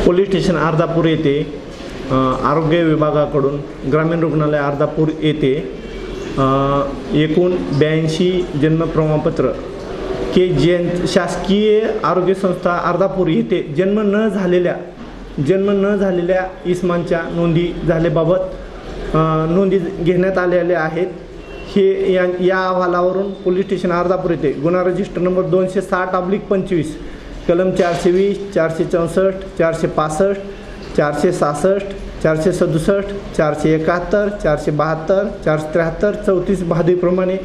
Police station Ardhapur येथे आरोग्य विभागाकडून ग्रामीण रुग्णालय अर्धापूर येथे एकूण 82 जन्म प्रमाणपत्र के शासकीय आरोग्य संस्था अर्धापूर येथे जन्म न झालेल्या इस्मांच्या नोंदी झाल्याबाबत नोंदी घेण्यात आलेल्या आहेत। हे या अहवालावरून पोलीस स्टेशन अर्धापूर येथे गुन्हा रजिस्टर नंबर 260/25 कलम 420, 464, 465, 466, 467, 471, 472, 473, 34 भादीप्रमाणे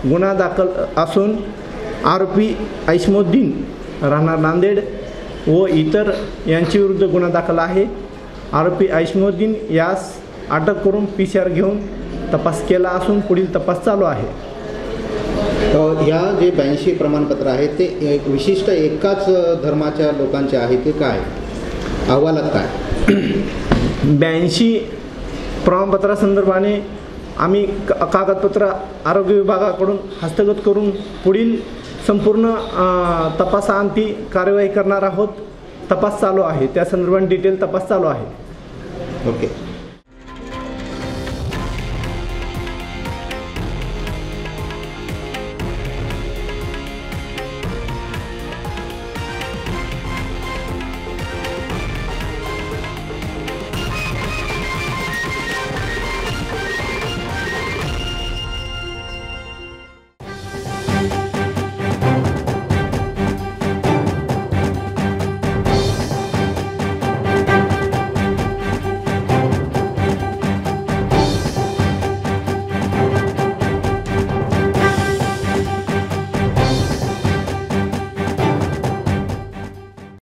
गुन्हा दाखल असून आरोपी ऐशमुद्दीन राहणार नांदेड व इतर यांच्या विरुद्ध गुन्हा दाखल आहे। आरोपी ऐशमुद्दीन यास अटक करून PCR घेऊन तपास केला असून पुढील तपास चालू आहे। ह्या जे 82 प्रमाणपत्र आहेत ते एक विशिष्ट एकाच धर्माच्या लोकांचे आहे ते काय अहवालात काय 82 प्रमाणपत्रासंदर्भाने आम्ही कागदपत्र आरोग्य विभागाकडून हस्तगत करून पुढील संपूर्ण तपासाअंती कार्यवाही करणार आहोत। तपास चालू आहे, त्या संदर्भात डिटेल तपास चालू आहे। ओके।